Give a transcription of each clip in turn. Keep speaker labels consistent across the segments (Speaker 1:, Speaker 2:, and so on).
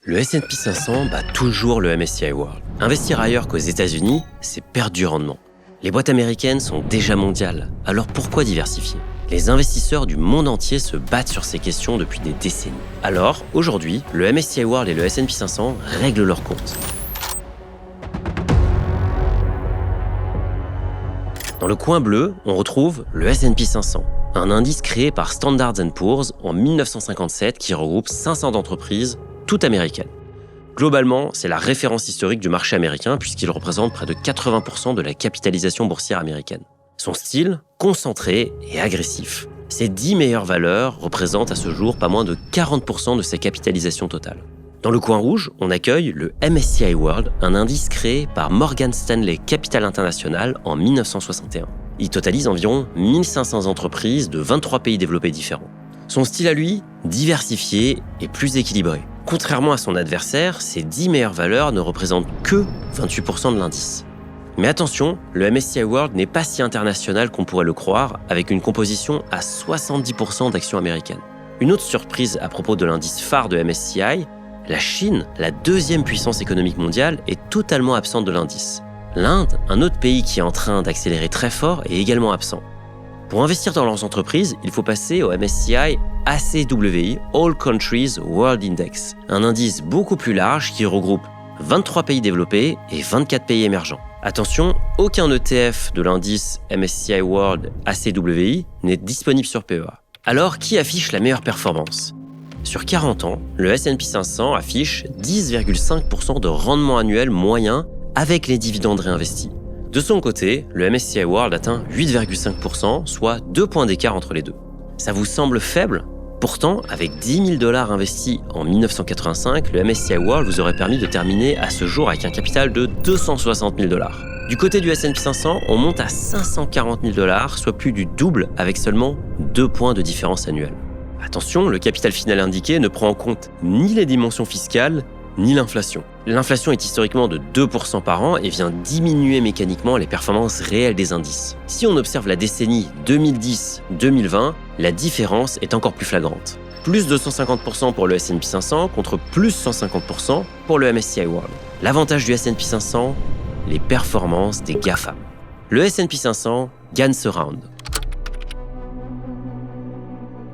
Speaker 1: Le S&P 500 bat toujours le MSCI World. Investir ailleurs qu'aux États-Unis, c'est perdre du rendement. Les boîtes américaines sont déjà mondiales, alors pourquoi diversifier ? Les investisseurs du monde entier se battent sur ces questions depuis des décennies. Alors, aujourd'hui, le MSCI World et le S&P 500 règlent leurs comptes. Dans le coin bleu, on retrouve le S&P 500, un indice créé par Standard & Poor's en 1957 qui regroupe 500 entreprises, toutes américaines. Globalement, c'est la référence historique du marché américain puisqu'il représente près de 80% de la capitalisation boursière américaine. Son style, concentré et agressif. Ses 10 meilleures valeurs représentent à ce jour pas moins de 40% de sa capitalisation totale. Dans le coin rouge, on accueille le MSCI World, un indice créé par Morgan Stanley Capital International en 1961. Il totalise environ 1500 entreprises de 23 pays développés différents. Son style à lui, diversifié et plus équilibré. Contrairement à son adversaire, ses 10 meilleures valeurs ne représentent que 28% de l'indice. Mais attention, le MSCI World n'est pas si international qu'on pourrait le croire, avec une composition à 70% d'actions américaines. Une autre surprise à propos de l'indice phare de MSCI, la Chine, la deuxième puissance économique mondiale, est totalement absente de l'indice. L'Inde, un autre pays qui est en train d'accélérer très fort, est également absent. Pour investir dans leurs entreprises, il faut passer au MSCI ACWI, All Countries World Index, un indice beaucoup plus large qui regroupe 23 pays développés et 24 pays émergents. Attention, aucun ETF de l'indice MSCI World ACWI n'est disponible sur PEA. Alors, qui affiche la meilleure performance ? Sur 40 ans, le S&P 500 affiche 10,5% de rendement annuel moyen avec les dividendes réinvestis. De son côté, le MSCI World atteint 8,5%, soit 2 points d'écart entre les deux. Ça vous semble faible ? Pourtant, avec $10 000 investis en 1985, le MSCI World vous aurait permis de terminer à ce jour avec un capital de $260 000. Du côté du S&P 500, on monte à $540 000, soit plus du double avec seulement 2 points de différence annuelle. Attention, le capital final indiqué ne prend en compte ni les dimensions fiscales, ni l'inflation. L'inflation est historiquement de 2% par an et vient diminuer mécaniquement les performances réelles des indices. Si on observe la décennie 2010-2020, la différence est encore plus flagrante. Plus de 150% pour le S&P 500 contre plus 150% pour le MSCI World. L'avantage du S&P 500, les performances des GAFAM. Le S&P 500 gagne ce round.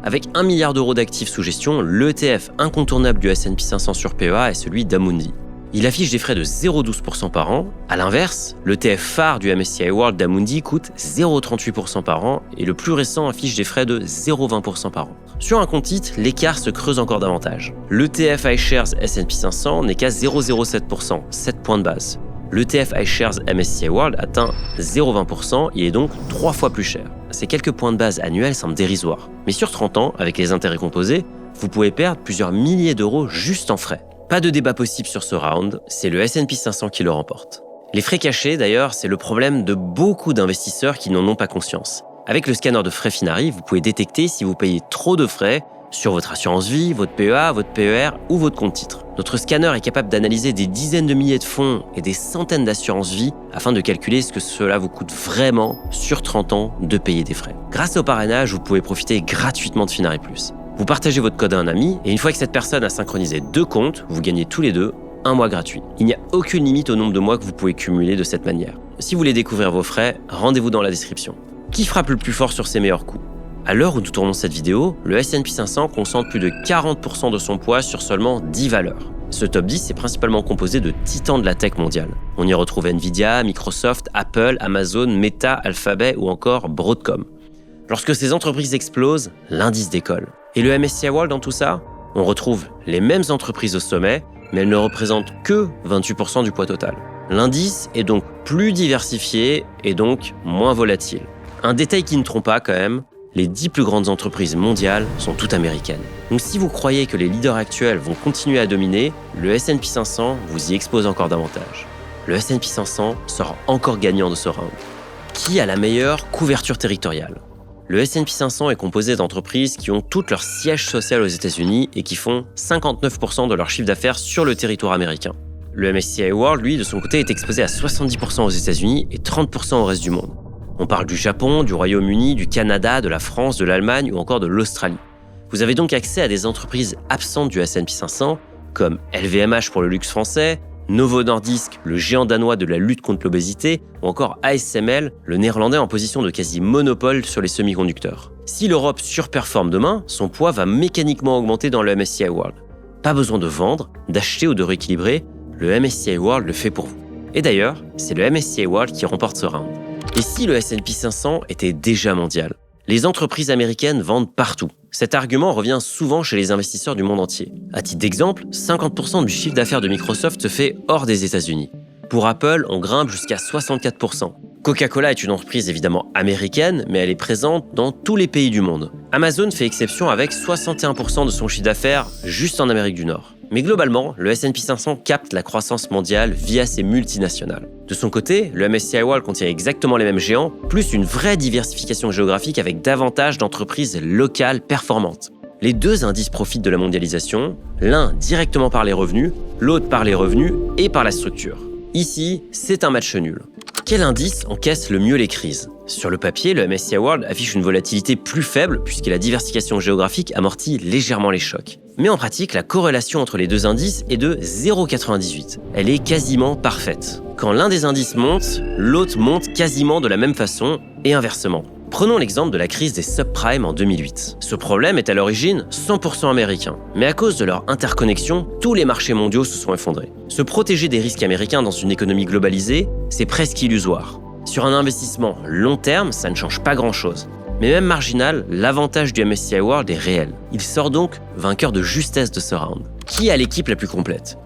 Speaker 1: Avec 1 milliard d'euros d'actifs sous gestion, l'ETF incontournable du S&P 500 sur PEA est celui d'Amundi. Il affiche des frais de 0,12% par an. À l'inverse, l'ETF phare du MSCI World d'Amundi coûte 0,38% par an et le plus récent affiche des frais de 0,20% par an. Sur un compte titre, l'écart se creuse encore davantage. L'ETF iShares S&P 500 n'est qu'à 0,07%, 7 points de base. L'ETF iShares MSCI World atteint 0,20%, il est donc 3 fois plus cher. Ces quelques points de base annuels semblent dérisoires. Mais sur 30 ans, avec les intérêts composés, vous pouvez perdre plusieurs milliers d'euros juste en frais. Pas de débat possible sur ce round, c'est le S&P 500 qui le remporte. Les frais cachés, d'ailleurs, c'est le problème de beaucoup d'investisseurs qui n'en ont pas conscience. Avec le scanner de frais Finari, vous pouvez détecter si vous payez trop de frais sur votre assurance vie, votre PEA, votre PER ou votre compte titre. Notre scanner est capable d'analyser des dizaines de milliers de fonds et des centaines d'assurances vie afin de calculer ce que cela vous coûte vraiment sur 30 ans de payer des frais. Grâce au parrainage, vous pouvez profiter gratuitement de Finari+. Vous partagez votre code à un ami et une fois que cette personne a synchronisé 2 comptes, vous gagnez tous les deux 1 mois gratuit. Il n'y a aucune limite au nombre de mois que vous pouvez cumuler de cette manière. Si vous voulez découvrir vos frais, rendez-vous dans la description. Qui frappe le plus fort sur ses meilleurs coups ? À l'heure où nous tournons cette vidéo, le S&P 500 concentre plus de 40% de son poids sur seulement 10 valeurs. Ce top 10 est principalement composé de titans de la tech mondiale. On y retrouve Nvidia, Microsoft, Apple, Amazon, Meta, Alphabet ou encore Broadcom. Lorsque ces entreprises explosent, l'indice décolle. Et le MSCI World dans tout ça ? On retrouve les mêmes entreprises au sommet, mais elles ne représentent que 28% du poids total. L'indice est donc plus diversifié et donc moins volatile. Un détail qui ne trompe pas quand même, les 10 plus grandes entreprises mondiales sont toutes américaines. Donc si vous croyez que les leaders actuels vont continuer à dominer, le S&P 500 vous y expose encore davantage. Le S&P 500 sort encore gagnant de ce round. Qui a la meilleure couverture territoriale ? Le S&P 500 est composé d'entreprises qui ont toutes leur siège social aux États-Unis et qui font 59% de leur chiffre d'affaires sur le territoire américain. Le MSCI World, lui, de son côté, est exposé à 70% aux États-Unis et 30% au reste du monde. On parle du Japon, du Royaume-Uni, du Canada, de la France, de l'Allemagne ou encore de l'Australie. Vous avez donc accès à des entreprises absentes du S&P 500 comme LVMH pour le luxe français, Novo Nordisk, le géant danois de la lutte contre l'obésité, ou encore ASML, le néerlandais en position de quasi-monopole sur les semi-conducteurs. Si l'Europe surperforme demain, son poids va mécaniquement augmenter dans le MSCI World. Pas besoin de vendre, d'acheter ou de rééquilibrer, le MSCI World le fait pour vous. Et d'ailleurs, c'est le MSCI World qui remporte ce round. Et si le S&P 500 était déjà mondial ? Les entreprises américaines vendent partout. Cet argument revient souvent chez les investisseurs du monde entier. À titre d'exemple, 50% du chiffre d'affaires de Microsoft se fait hors des États-Unis. Pour Apple, on grimpe jusqu'à 64%. Coca-Cola est une entreprise évidemment américaine, mais elle est présente dans tous les pays du monde. Amazon fait exception avec 61% de son chiffre d'affaires juste en Amérique du Nord. Mais globalement, le S&P 500 capte la croissance mondiale via ses multinationales. De son côté, le MSCI World contient exactement les mêmes géants, plus une vraie diversification géographique avec davantage d'entreprises locales performantes. Les deux indices profitent de la mondialisation, l'un directement par les revenus, l'autre par les revenus et par la structure. Ici, c'est un match nul. Quel indice encaisse le mieux les crises ? Sur le papier, le MSCI World affiche une volatilité plus faible puisque la diversification géographique amortit légèrement les chocs. Mais en pratique, la corrélation entre les deux indices est de 0,98. Elle est quasiment parfaite. Quand l'un des indices monte, l'autre monte quasiment de la même façon et inversement. Prenons l'exemple de la crise des subprimes en 2008. Ce problème est à l'origine 100% américain. Mais à cause de leur interconnexion, tous les marchés mondiaux se sont effondrés. Se protéger des risques américains dans une économie globalisée, c'est presque illusoire. Sur un investissement long terme, ça ne change pas grand-chose. Mais même marginal, l'avantage du MSCI World est réel. Il sort donc vainqueur de justesse de ce round. Qui a l'équipe la plus complète ?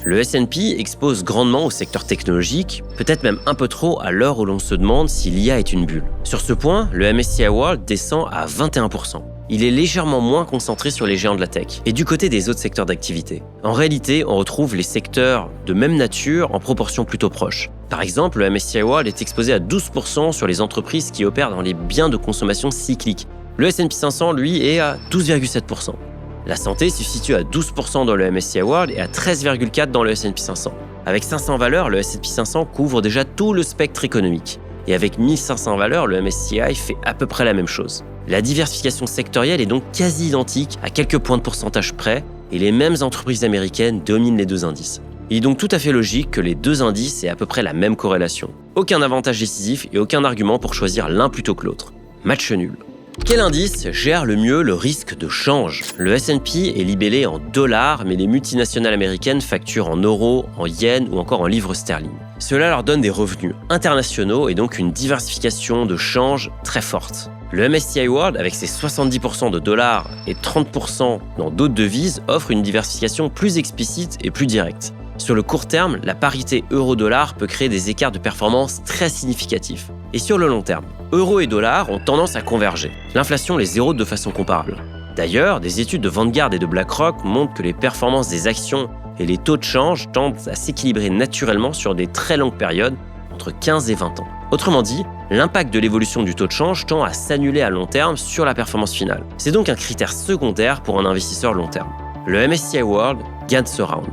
Speaker 1: Le S&P expose grandement au secteur technologique, peut-être même un peu trop à l'heure où l'on se demande si l'IA est une bulle. Sur ce point, le MSCI World descend à 21%. Il est légèrement moins concentré sur les géants de la tech et du côté des autres secteurs d'activité. En réalité, on retrouve les secteurs de même nature en proportion plutôt proche. Par exemple, le MSCI World est exposé à 12% sur les entreprises qui opèrent dans les biens de consommation cyclique. Le S&P 500, lui, est à 12,7%. La santé se situe à 12% dans le MSCI World et à 13,4% dans le S&P 500. Avec 500 valeurs, le S&P 500 couvre déjà tout le spectre économique. Et avec 1500 valeurs, le MSCI fait à peu près la même chose. La diversification sectorielle est donc quasi identique à quelques points de pourcentage près et les mêmes entreprises américaines dominent les deux indices. Il est donc tout à fait logique que les deux indices aient à peu près la même corrélation. Aucun avantage décisif et aucun argument pour choisir l'un plutôt que l'autre. Match nul. Quel indice gère le mieux le risque de change ? Le S&P est libellé en dollars, mais les multinationales américaines facturent en euros, en yens ou encore en livres sterling. Cela leur donne des revenus internationaux et donc une diversification de change très forte. Le MSCI World, avec ses 70% de dollars et 30% dans d'autres devises, offre une diversification plus explicite et plus directe. Sur le court terme, la parité euro-dollar peut créer des écarts de performance très significatifs. Et sur le long terme, euro et dollar ont tendance à converger. L'inflation les érode de façon comparable. D'ailleurs, des études de Vanguard et de BlackRock montrent que les performances des actions et les taux de change tendent à s'équilibrer naturellement sur des très longues périodes, entre 15 et 20 ans. Autrement dit, l'impact de l'évolution du taux de change tend à s'annuler à long terme sur la performance finale. C'est donc un critère secondaire pour un investisseur long terme. Le MSCI World gagne ce round.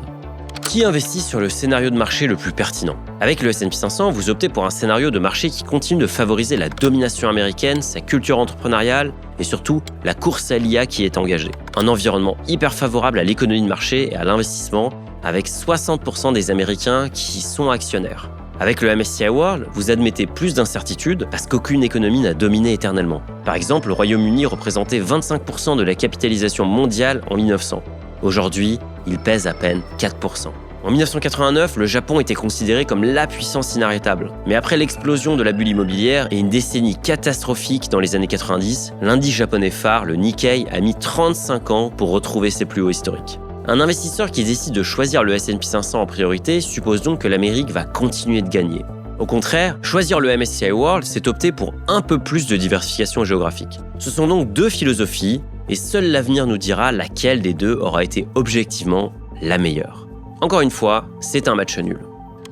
Speaker 1: Qui investit sur le scénario de marché le plus pertinent ? Avec le S&P 500, vous optez pour un scénario de marché qui continue de favoriser la domination américaine, sa culture entrepreneuriale et surtout la course à l'IA qui est engagée. Un environnement hyper favorable à l'économie de marché et à l'investissement, avec 60% des Américains qui y sont actionnaires. Avec le MSCI World, vous admettez plus d'incertitudes parce qu'aucune économie n'a dominé éternellement. Par exemple, le Royaume-Uni représentait 25% de la capitalisation mondiale en 1900. Aujourd'hui, il pèse à peine 4%. En 1989, le Japon était considéré comme la puissance inarrêtable. Mais après l'explosion de la bulle immobilière et une décennie catastrophique dans les années 90, l'indice japonais phare, le Nikkei, a mis 35 ans pour retrouver ses plus hauts historiques. Un investisseur qui décide de choisir le S&P 500 en priorité suppose donc que l'Amérique va continuer de gagner. Au contraire, choisir le MSCI World, c'est opter pour un peu plus de diversification géographique. Ce sont donc deux philosophies, et seul l'avenir nous dira laquelle des deux aura été objectivement la meilleure. Encore une fois, c'est un match nul.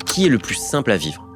Speaker 1: Qui est le plus simple à vivre ?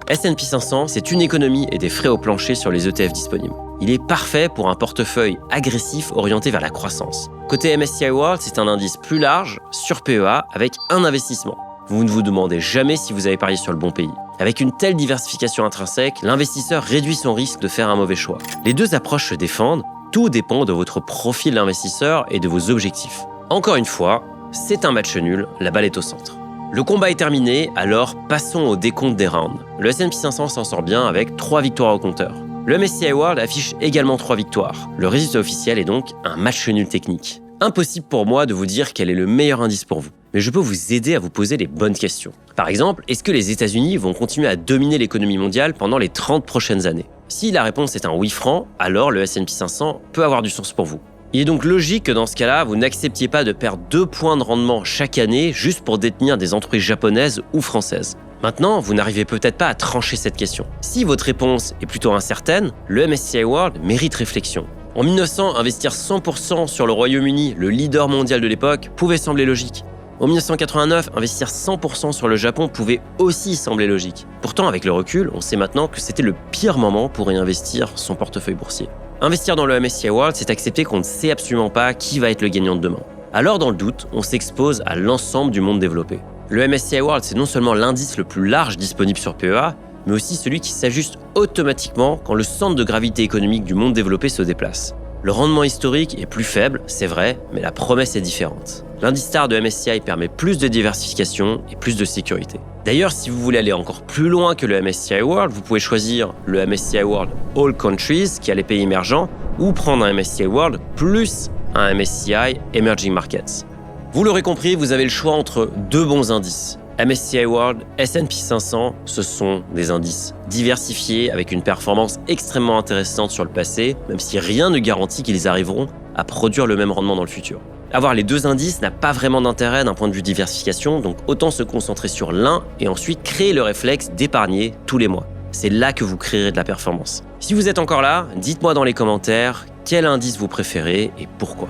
Speaker 1: S&P 500, c'est une économie et des frais au plancher sur les ETF disponibles. Il est parfait pour un portefeuille agressif orienté vers la croissance. Côté MSCI World, c'est un indice plus large, sur PEA, avec un investissement. Vous ne vous demandez jamais si vous avez parié sur le bon pays. Avec une telle diversification intrinsèque, l'investisseur réduit son risque de faire un mauvais choix. Les deux approches se défendent, tout dépend de votre profil d'investisseur et de vos objectifs. Encore une fois, c'est un match nul, la balle est au centre. Le combat est terminé, alors passons au décompte des rounds. Le S&P 500 s'en sort bien avec 3 victoires au compteur. Le MSCI World affiche également 3 victoires. Le résultat officiel est donc un match nul technique. Impossible pour moi de vous dire quel est le meilleur indice pour vous, mais je peux vous aider à vous poser les bonnes questions. Par exemple, est-ce que les États-Unis vont continuer à dominer l'économie mondiale pendant les 30 prochaines années? Si la réponse est un oui franc, alors le S&P 500 peut avoir du sens pour vous. Il est donc logique que dans ce cas-là, vous n'acceptiez pas de perdre 2 points de rendement chaque année juste pour détenir des entreprises japonaises ou françaises. Maintenant, vous n'arrivez peut-être pas à trancher cette question. Si votre réponse est plutôt incertaine, le MSCI World mérite réflexion. En 1900, investir 100% sur le Royaume-Uni, le leader mondial de l'époque, pouvait sembler logique. En 1989, investir 100% sur le Japon pouvait aussi sembler logique. Pourtant, avec le recul, on sait maintenant que c'était le pire moment pour y investir son portefeuille boursier. Investir dans le MSCI World, c'est accepter qu'on ne sait absolument pas qui va être le gagnant de demain. Alors, dans le doute, on s'expose à l'ensemble du monde développé. Le MSCI World, c'est non seulement l'indice le plus large disponible sur PEA, mais aussi celui qui s'ajuste automatiquement quand le centre de gravité économique du monde développé se déplace. Le rendement historique est plus faible, c'est vrai, mais la promesse est différente. L'indice star de MSCI permet plus de diversification et plus de sécurité. D'ailleurs, si vous voulez aller encore plus loin que le MSCI World, vous pouvez choisir le MSCI World All Countries, qui a les pays émergents, ou prendre un MSCI World plus un MSCI Emerging Markets. Vous l'aurez compris, vous avez le choix entre 2 bons indices. MSCI World, S&P 500, ce sont des indices diversifiés avec une performance extrêmement intéressante sur le passé, même si rien ne garantit qu'ils arriveront à produire le même rendement dans le futur. Avoir les 2 indices n'a pas vraiment d'intérêt d'un point de vue diversification, donc autant se concentrer sur l'un et ensuite créer le réflexe d'épargner tous les mois. C'est là que vous créerez de la performance. Si vous êtes encore là, dites-moi dans les commentaires quel indice vous préférez et pourquoi.